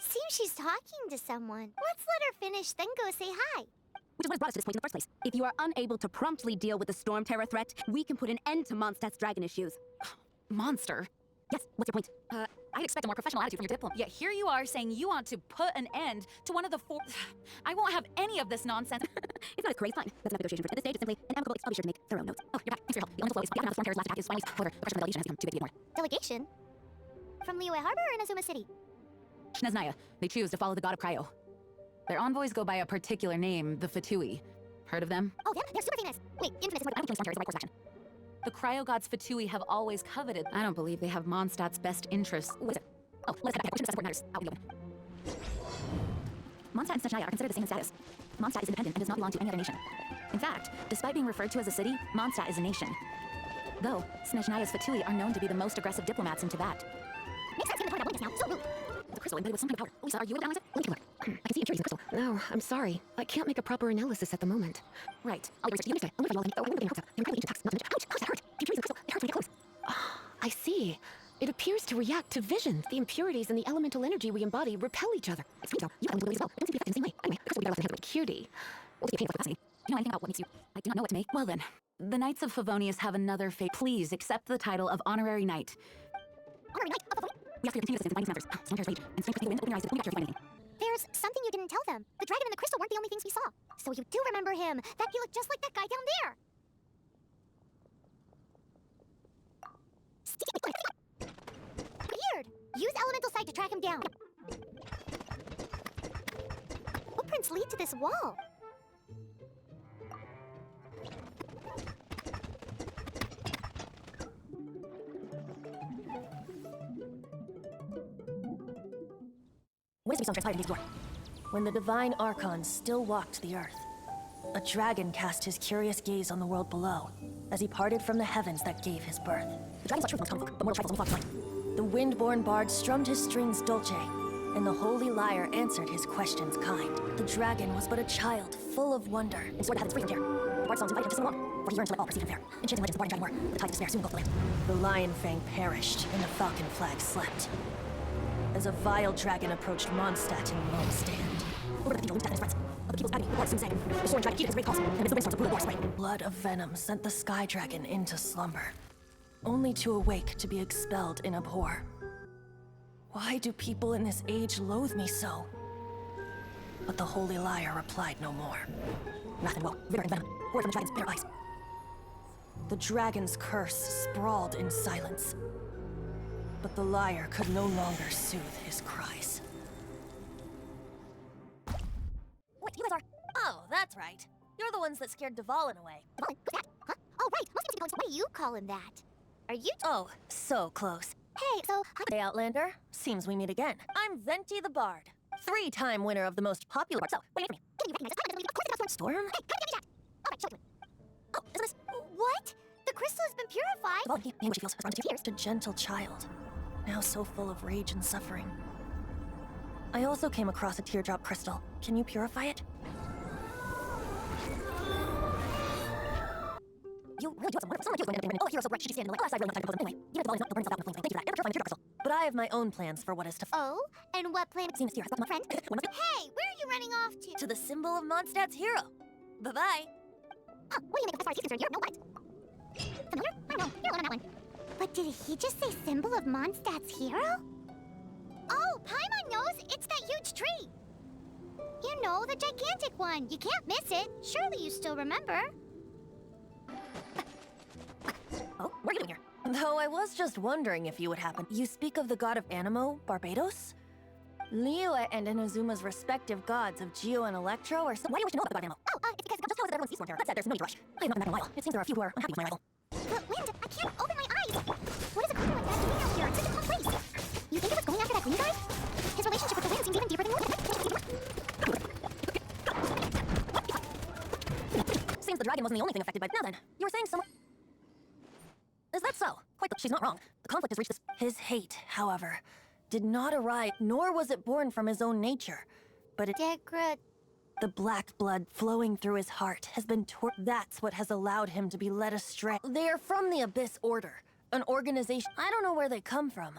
Seems she's talking to someone. Let's let her finish, then go say hi. Which is what brought us to this point in the first place. If you are unable to promptly deal with the storm terror threat, we can put an end to Mondstadt's dragon issues. Monster? Yes, what's your point? I'd expect a more professional attitude from your diplomat. Yet here you are saying you want to put an end to one of the four... I won't have any of this nonsense. It's not a crazy fine. That's not negotiation for at this stage. It's simply an amicable. I'll be sure to make thorough notes. Oh, you're back. Thanks for your help. The elemental flow is the storm terror's last attack is finally... However, the pressure from the delegation has become too big to ignore. Delegation? From Liyue Harbor or Inazuma City? Sneznaya. They choose to follow the god of Cryo. Their envoys go by a particular name, the Fatui. Heard of them? Oh, them? They're super famous. Wait, infamous is more... I don't think storm terror is the right course of action. The Cryo gods Fatui have always coveted. I don't believe they have Mondstadt's best interests. What is it? Oh, let's head back. We're important matters. Out we open. Mondstadt and Sneznaya are considered the same in status. Mondstadt is independent and does not belong to any other nation. In fact, despite being referred to as a city, Mondstadt is a nation. Though, Sneznaya's Fatui are known to be the most aggressive diplomats in Tibet. Makes sense given the point now. So rude. The crystal embedded with some kind of power. Lisa, are you able to analyze it? Let me take a look. I can see impurities in the crystal. No, I'm sorry. I can't make a proper analysis at the moment. Right. I'll research the unit today. I'll notify you all of any hooks up. They're incredibly ancient attacks, not to mention. Ouch! How's that hurt? The impurities in the crystal. It hurts when you get close. I see. It appears to react to vision. The impurities and the elemental energy we embody repel each other. It's true, though. You elemental as well. It doesn't seem to be affected in the same way. Anyway, the crystal will be better left in the hands of Cutie. We'll see a pain for fascinating. Do you know anything about what makes you... I do not know what to make. Well then, the Knights of Favonius have another fate. Please accept the title of Honorary Knight. Honorary Knight of Favonius? We ask for your continued assistance in finding Smathers. Storm terror's rage. And strength the wind, open your eyes to the only factor if you find anything. There's something you didn't tell them. The dragon and the crystal weren't the only things we saw. So you do remember him. That he looked just like that guy down there. Weird. Use elemental sight to track him down. Footprints lead to this wall. When is the stone transpired in his door? When the divine archons still walked the earth, a dragon cast his curious gaze on the world below as he parted from the heavens that gave his birth. The dragon sought truth amongst common folk, but mortal trifles only fought his The wind-born bard strummed his strings dolce, and the holy lyre answered his questions kind. The dragon was but a child, full of wonder. And swore the heavens free from care. The bard's songs invited him to sing along, for he yearned to let all perceive him fair. Enchanting legends of bard and dragon war, but the tides of despair soon engulfed the land. The lion fang perished, and the falcon flag slept. As a vile dragon approached Mondstadt in lone stand. Over the cathedral loomed death and his threats. Of the people's agony, the bard soon sang. The soaring dragon heeded his great calls, and amidst the windstorms of brutal war sprang. Blood of venom sent the sky dragon into slumber, only to awake to be expelled in abhor. Why do people in this age loathe me so? But the holy lyre replied no more. Wrath and woe, vigor and venom, poured from the dragon's bitter eyes. The dragon's curse sprawled in silence, but the lyre could no longer soothe his cries. Wait, you guys are... Oh, that's right. You're the ones that scared Dvalin away. Dvalin? Who's that? Huh? Oh, right. Most people what do you call him that? Are you... Oh, so close. Hey, so... Hey, Outlander. Seems we meet again. I'm Venti the Bard, 3-time winner of the most popular... So, wait for me. Can you recognize this? Of course it's not Storm. Storm? Hey, come give me that! Alright, show it to me. Oh, isn't this... What? The crystal has been purified? Dvalin, he knew what she feels, responded to tears. A gentle child, now so full of rage and suffering. I also came across a teardrop crystal. Can you purify it? You really do have some wonderful... Someone like you is going to... Oh, you're so bright. She keeps standing in the light. I really want to compose them anyway. Even if Dvalin is not, they'll burn themselves out in the flames. Thank you for that. Never purifying the teardrop crystal. But I have my own plans for what is to... Oh? And what plan... Seems dear. I've got my Friend? One of Hey, where are you running off to? to the symbol of Mondstadt's hero. Bye-bye. Huh, what do you make as far as he's concerned? You're no what? Familiar? I know. You're alone on that one. But did he just say symbol of Mondstadt's hero? Oh, Paimon knows. It's that huge tree. You know, the gigantic one. You can't miss it. Surely you still remember. Oh, what are you doing here? Though I was just wondering if you would happen. You speak of the god of Animo, Barbados? Liyue and Inazuma's respective gods of Geo and Electro are some... Why do you wish to know about the god Animo? Oh, it's because... Just how is it everyone sees storm terror? That said, there's no need to rush. I have not been back in a while. It seems there are a few who are unhappy with my arrival. But Wind, I can't open my eyes. What is a creature like that doing out here? It's such a calm place. You think it was going after that green guy? His relationship with the wind seems even deeper than yours. Seems the dragon wasn't the only thing affected by... Now then, you were saying someone... Is that so? Quite she's not wrong. The conflict has reached this... His hate, however, did not arise, nor was it born from his own nature, but it... The black blood flowing through his heart has been That's what has allowed him to be led astray. They are from the Abyss Order, an organization... I don't know where they come from,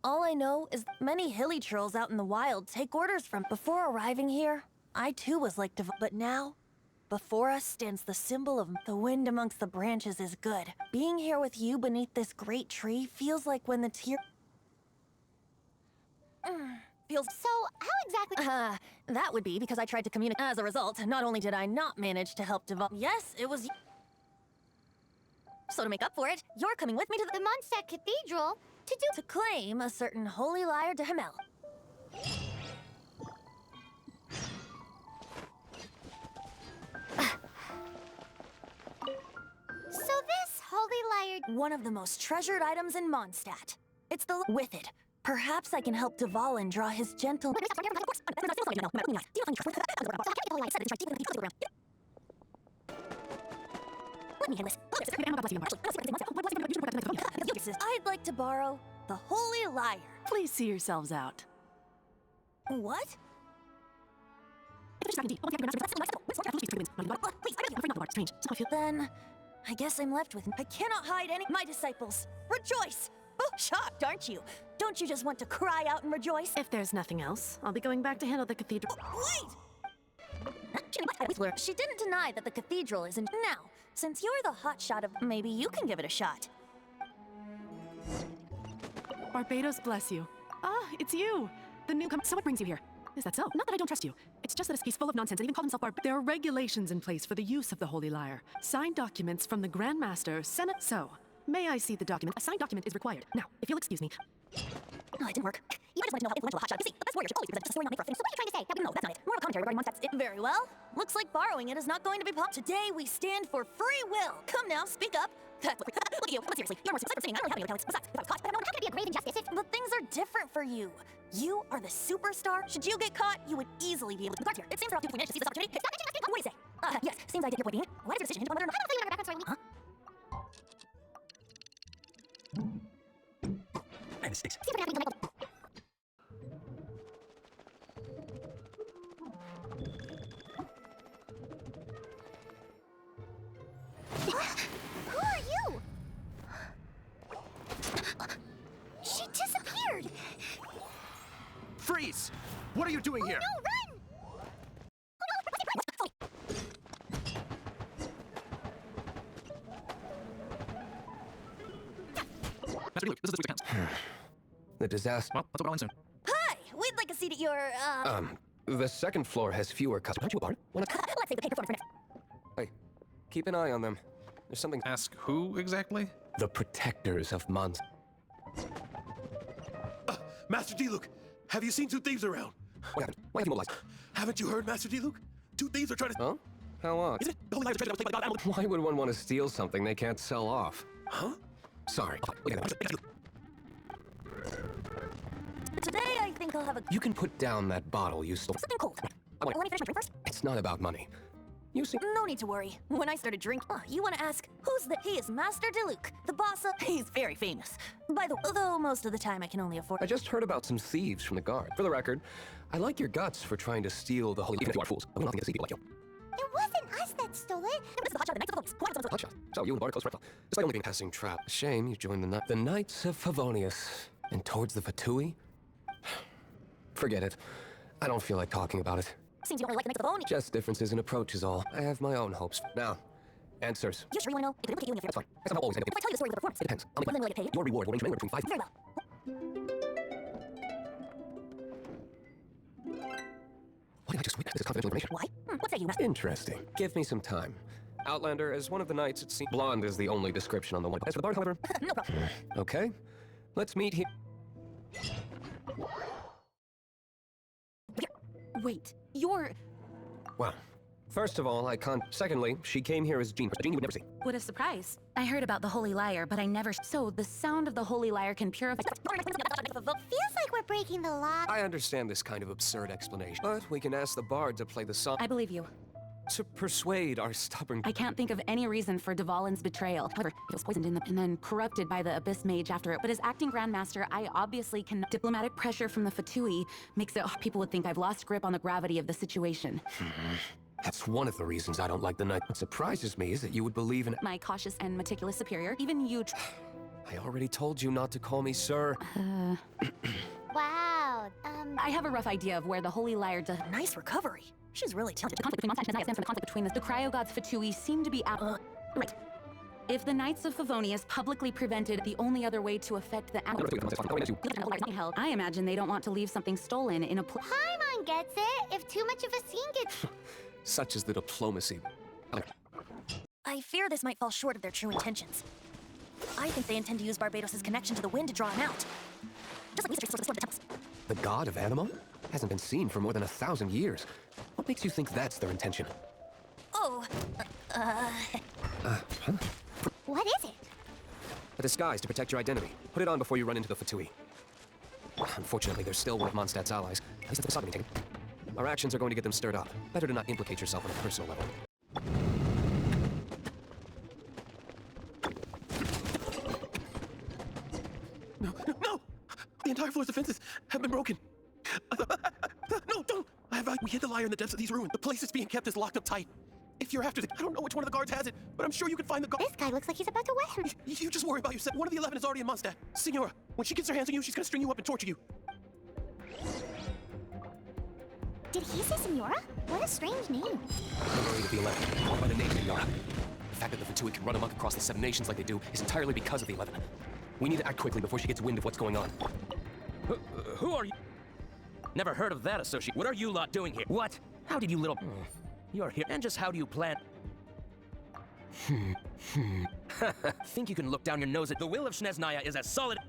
All I know is many hilly trolls out in the wild take orders from. Before arriving here, I too was like but now, before us stands the symbol of the wind amongst the branches is good. Being here with you beneath this great tree feels like when the tear... feels... So, how exactly... that would be because I tried to communicate. As a result, not only did I not manage to help develop... Yes, it was... So to make up for it, you're coming with me to The Mondstadt Cathedral to claim a certain holy lyre de Himmel. So this holy lyre... One of the most treasured items in Mondstadt. It's the... With it, perhaps I can help Dvalin draw his gentle... I'd like to borrow the holy lyre. Please see yourselves out. What? Then, I guess I'm left with... I cannot hide any... My disciples, rejoice! Oh, shocked, aren't you? Don't you just want to cry out and rejoice? If there's nothing else, I'll be going back to handle the cathedral. Wait! She didn't deny that the cathedral isn't... Now, since you're the hotshot of... Maybe you can give it a shot. Barbados bless you. Ah, it's you! The newcomer. So what brings you here? Is that so? Not that I don't trust you. It's just that he's full of nonsense and even called himself There are regulations in place for the use of the Holy Lyre. Signed documents from the Grand Master, Senate. So, may I see the document? A signed document is required. Now, if you'll excuse me. Oh, it didn't work. You just want to know how influential a hotshot is. See, the best warrior should always present a story not made for a thing. So what are you trying to say? No, that's not it. More of a commentary regarding Mondstadt's... Very well. Looks like borrowing it is not going to be Today we stand for free will. Come now, speak up. Look at you. But seriously, you're more successful saying I don't really have any talents. Besides, if I was caught, how could it be a grave injustice if... But things are different for you. You are the superstar. Should you get caught, you would easily be able to... Guards here. It seems we're off to a point to seize this opportunity. Stop mentioning us. What do you say? Yes. Seems I get your point being. What is your decision into whether or not... I don't know reference for me. Huh? My mistakes. See if we're not being political. Who are you? She disappeared. Freeze! What are you doing here? No, run! Master Luke, this is this week's accounts. The disaster. Well, let's go all in soon. Hi! We'd like a seat at your, The second floor has fewer customers. Aren't you a bard? Wanna... Let's save the paid performance for next. Hey, keep an eye on them. There's something... Ask who exactly? The protectors of Mons... Master D-Luke, have you seen two thieves around? What happened? Why have you mobilized? Haven't you heard, Master D-Luke? Two thieves are trying to... Huh? How odd. Is it the holy light treasure that was taken by the god? Why would one want to steal something they can't sell off? Huh? Sorry. Today, I think I'll have a... You can put down that bottle you stole. Something cold. I want... Let me finish my drink first. It's not about money. You see... No need to worry. When I started drinking... you want to ask, who's the... He is Master DeLuke, the boss of... He's very famous. By the... Although most of the time I can only afford... I just heard about some thieves from the guard. For the record, I like your guts for trying to steal the holy... Even if you are fools, I will not think to see people like you. It wasn't us that stole it. This is the hotshot of the Knights of the Police. Hotshot. So you and Bard close friends. Despite only being a passing trap. Shame you joined the Knights of Favonius. And towards the Fatui? Forget it. I don't feel like talking about it. Seems you don't really like the Knights of the Bone. Just differences in approach is all. I have my own hopes. Now, answers. You sure you want to know? It could implicate you in the affair. That's fine. That's not always If I tell you the story of the performance, It depends. will you get paid? Your reward will range from anywhere between 5... Very well. What did I just witness? This is confidential information. Why? What say you, Master? Interesting. Give me some time. Outlander, as one of the knights, it seems blonde is the only description on the one. As for the bard, however... No problem. Okay. Let's meet here. Wait, you're... Well, first of all, I can't... Secondly, she came here as Jean. A Jean you would never see. What a surprise. I heard about the Holy Lyre, but I never... So, the sound of the Holy Lyre can purify... Feels like we're breaking the law. I understand this kind of absurd explanation, but we can ask the bard to play the song I believe you. to persuade our stubborn... I can't think of any reason for Dvalin's betrayal. However, he was poisoned in the... and then corrupted by the Abyss Mage after it. But as acting Grandmaster, I obviously can... Diplomatic pressure from the Fatui makes it... people would think I've lost grip on the gravity of the situation. That's one of the reasons I don't like the knight. What surprises me is that you would believe in... My cautious and meticulous superior, even you... I I already told you not to call me sir. Wow, I have a rough idea of where the Holy Lyre does. Nice recovery. She's really talented. The conflict between Mondstadt and Hiya stems from the conflict between the cryo gods Fatui seem to be out. Right. If the Knights of Favonius publicly prevented the only other way to affect the hell, I imagine they don't want to leave something stolen in a Paimon gets it. If too much of a scene gets... Such is the diplomacy. I fear this might fall short of their true intentions. I think they intend to use Barbados' connection to the wind to draw him out. Just like Mr. the temples. The god of Animo? Hasn't been seen for more than 1,000 years. What makes you think that's their intention? Oh, What is it? A disguise to protect your identity. Put it on before you run into the Fatui. Unfortunately, they're still one of Mondstadt's allies. At least that's the taken. Our actions are going to get them stirred up. Better to not implicate yourself on a personal level. No! The entire floor's defenses have been broken. No, don't! We hid the lyre in the depths of these ruins. The place it's being kept is locked up tight. If you're after it, I don't know which one of the guards has it, but I'm sure you can find the guard. This guy looks like he's about to wet him. You just worry about yourself. One of the 11 is already in Mondstadt. Senora, when she gets her hands on you, she's gonna string you up and torture you. Did he say Senora? What a strange name. Memory of the 11, called by the name Senora. The fact that the Fatui can run amok across the 7 nations like they do is entirely because of the 11. We need to act quickly before she gets wind of what's going on. Who are you? Never heard of that associate. What are you lot doing here? What? How did you little... You're here, and just how do you plan... Think you can look down your nose at the will of Shneznaya is as solid...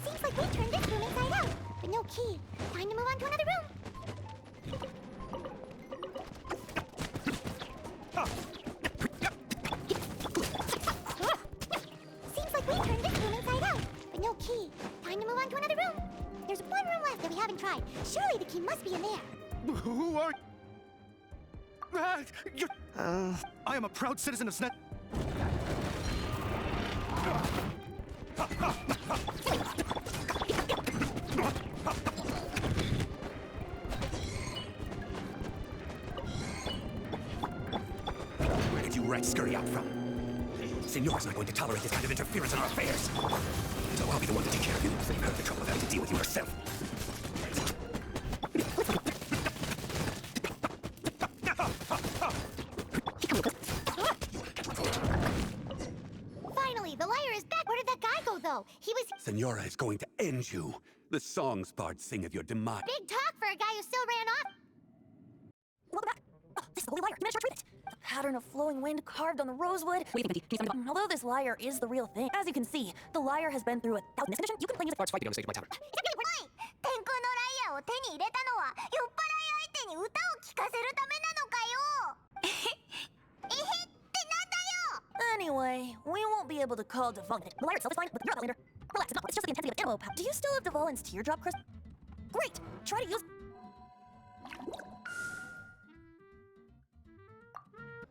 Seems like we turned this room inside out, but no key. Time to move on to another room. Seems like we turned this room inside out, but no key. Time to move on to another room. There's one room left that we haven't tried. Surely the key must be in there. Who are... I am a proud citizen of Snet... Where did you rats scurry out from? Senora's not going to tolerate this kind of interference in our affairs. So I'll be the one to take care of you, save her the trouble of having to deal with you herself. Finally, the lyre is back. Where did that guy go, though? He was... Senora is going to end you. The songs bards sing of your demise. Big talk for a guy who still ran off. Welcome back. Oh, this is the holy lyre. You managed to retrieve it. The pattern of flowing wind carved on the rosewood. Although this lyre is the real thing, as you can see, the lyre has been through 1,000 condition. You can play music. Bards fighting on the stage of my tavern. 天空のライアーを手に入れたのは酔っ払い相手に歌を聴かせるためなのかよえへってなんだよ Anyway, we won't be able to call Devon it. The lyre itself is fine, but you're a Outlander. Relax, it's not. It's just the intensity of ammo power. Do you still have Devolin's teardrop crystal? Great! Try to use...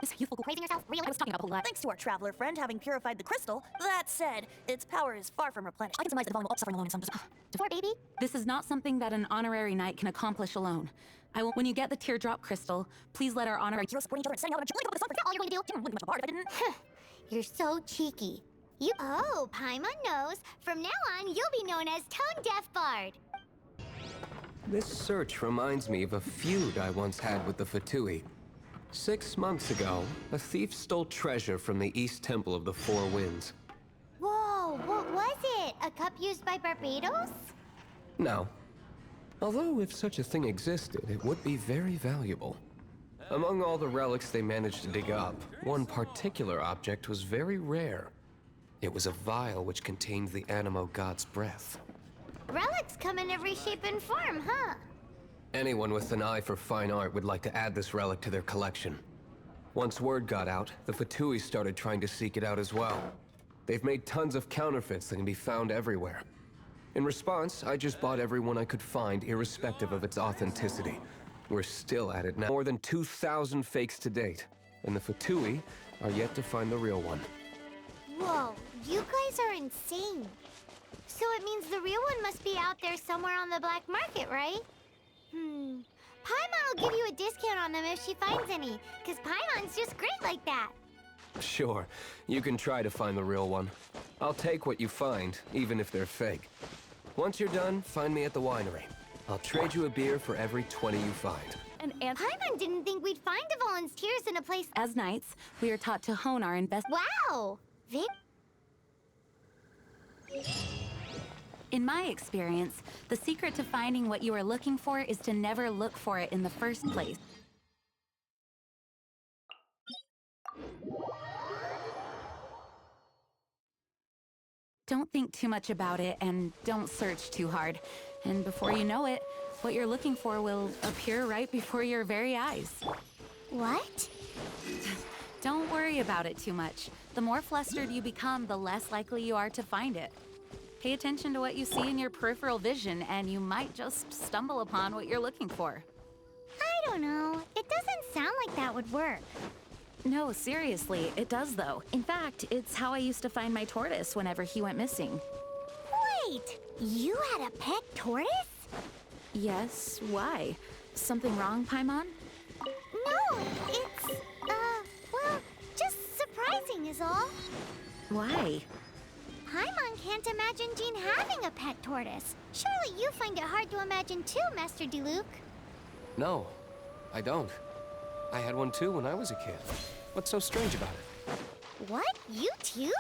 This youthful praising yourself? Really? I was talking about a whole lot. Thanks to our traveler friend having purified the crystal. That said, its power is far from replenished. I can surmise that Devon will also suffering alone in some... Poor baby. This is not something that an honorary knight can accomplish alone. When you get the teardrop crystal, please let our honorary heroes supporting each other and setting out on a journey up the sun for all you're going to do. Wouldn't be much of a bard if I didn't. You're so cheeky. You... Oh, Paimon knows. From now on, you'll be known as Tone Deaf Bard. This search reminds me of a feud I once had with the Fatui. 6 months ago, a thief stole treasure from the East Temple of the Four Winds. Whoa, what was it? A cup used by Barbados? No. Although if such a thing existed, it would be very valuable. Among all the relics they managed to dig up, one particular object was very rare. It was a vial which contained the Animo god's breath. Relics come in every shape and form, huh? Anyone with an eye for fine art would like to add this relic to their collection. Once word got out, the Fatui started trying to seek it out as well. They've made tons of counterfeits that can be found everywhere. In response, I just bought every one I could find, irrespective of its authenticity. We're still at it now. More than 2,000 fakes to date, and the Fatui are yet to find the real one. Whoa, You guys are insane. So it means the real one must be out there somewhere on the black market, right? Paimon will give you a discount on them if she finds any, because Paimon's just great like that. Sure, you can try to find the real one. I'll take what you find, even if they're fake. Once you're done, find me at the winery. I'll trade you a beer for every 20 you find. And Paimon didn't think we'd find the volunteers in a place... As knights, we are taught to hone our Wow! In my experience, the secret to finding what you are looking for is to never look for it in the first place. Don't think too much about it, and don't search too hard. And before you know it, what you're looking for will appear right before your very eyes. What? Don't worry about it too much. The more flustered you become, the less likely you are to find it. Pay attention to what you see in your peripheral vision, and you might just stumble upon what you're looking for. I don't know. It doesn't sound like that would work. No, seriously, it does though. In fact, it's how I used to find my tortoise whenever he went missing. Wait! You had a pet tortoise? Yes, why? Something wrong, Paimon? No, it's, well, just surprising is all. Why? Paimon can't imagine Jean having a pet tortoise. Surely you find it hard to imagine too, Master Diluc. No, I don't. I had one too when I was a kid. What's so strange about it? What? You too?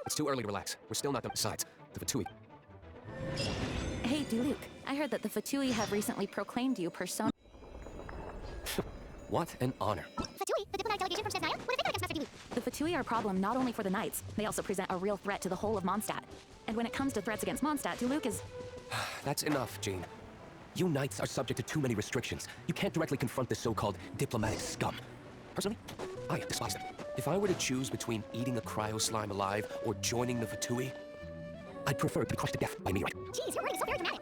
It's too early to relax. We're still not done. Besides, the Fatui. Hey, Diluc, I heard that the Fatui have recently proclaimed you persona. What an honor. Fatui, the diplomatic delegation from Snezhnaya? What have they done against Master Diluc? The Fatui are a problem not only for the knights, they also present a real threat to the whole of Mondstadt. And when it comes to threats against Mondstadt, Diluc is... That's enough, Jean. You knights are subject to too many restrictions. You can't directly confront this so-called diplomatic scum. Personally, I despise them. If I were to choose between eating a cryo slime alive or joining the Fatui, I'd prefer to be crushed to death by me, right? Jeez, your wording is so very dramatic.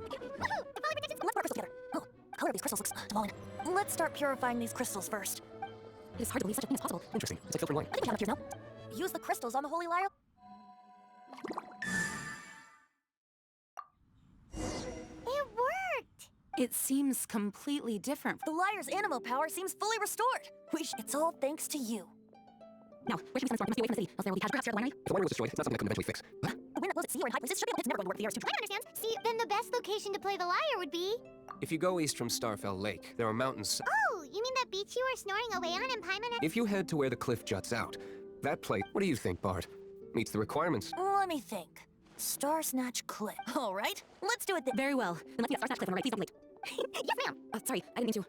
Woohoo! The poly predictions... Let's put our crystals together. Oh, the color of these crystals looks divine. Let's start purifying these crystals first. It is hard to believe such a thing is possible. Interesting. It's like filtering wine. I think we have enough tears now. Use the crystals on the holy lyre. It worked! It seems completely different. The lyre's animo power seems fully restored. It's all thanks to you. Now, where should we send storm? We must be away from the city, else there will be casualties here at the winery. If the winery was destroyed, it's not something I couldn't eventually fix. Huh? The wind that blows at sea or in high places should be able to... It's never going to work. The air is too dry. I don't understand. See, then the best location to play the lyre would be... If you go east from Starfell Lake, there are mountains. Oh, you mean that beach you were snoring away on in Paimon? If you head to where the cliff juts out, that place, what do you think, Bart? Meets the requirements. Let me think. Star Snatch Cliff. All right, let's do it then. Very well. Then let's meet at Star Snatch Cliff on the right. Please don't be late. Yes, ma'am! Sorry, I didn't mean to.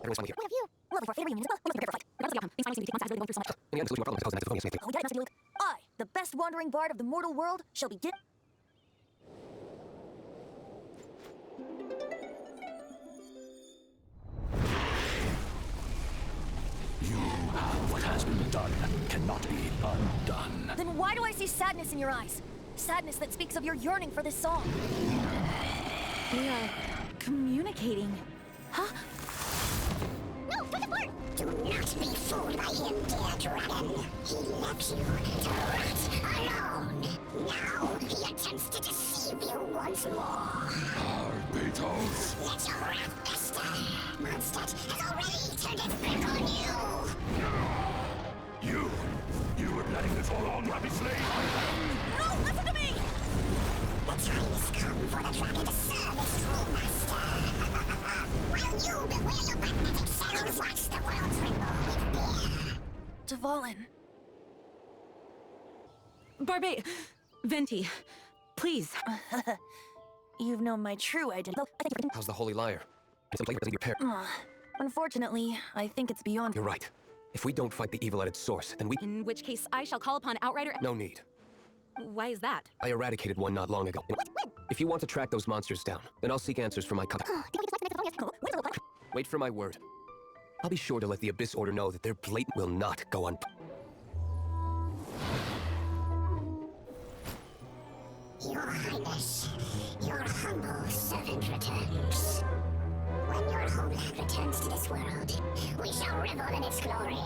Everyone's finally here. What have you? Level 4 favorite unions. Well, let's prepare for fight. Regardless of the outcome, things finally seem to be Mondstadt really going through so much. In the end, the solution to our problem is the Cosmetics Oh, we got it, Master Luke. I, the best wandering bard of the mortal world, shall begin. What has been done cannot be undone. Then why do I see sadness in your eyes? Sadness that speaks of your yearning for this song. We are communicating. Huh? No, don't support! Do not be fooled by him, dear dragon. He left you to rot alone. Now he attempts to deceive you once more. Beetles. Let your wrath fester. Mondstadt has already turned its back on you. You were letting this all on, Rabbi Slave. No, listen to me! The time has come for the dragon to serve its true master. While you bewail your magnetic shadows, watch the world tremble with fear. Dvalin, on? Barbe... Venti, please. You've known my true identity. How's the Holy Liar? It's like your pair. Unfortunately, I think it's beyond. You're right. If we don't fight the evil at its source, then we... In which case, I shall call upon Outrider... No need. Why is that? I eradicated one not long ago. If you want to track those monsters down, then I'll seek answers from my Wait for my word. I'll be sure to let the Abyss Order know that their blatant will not go on. Your Highness, your humble servant returns. When your homeland returns to this world, we shall revel in its glory.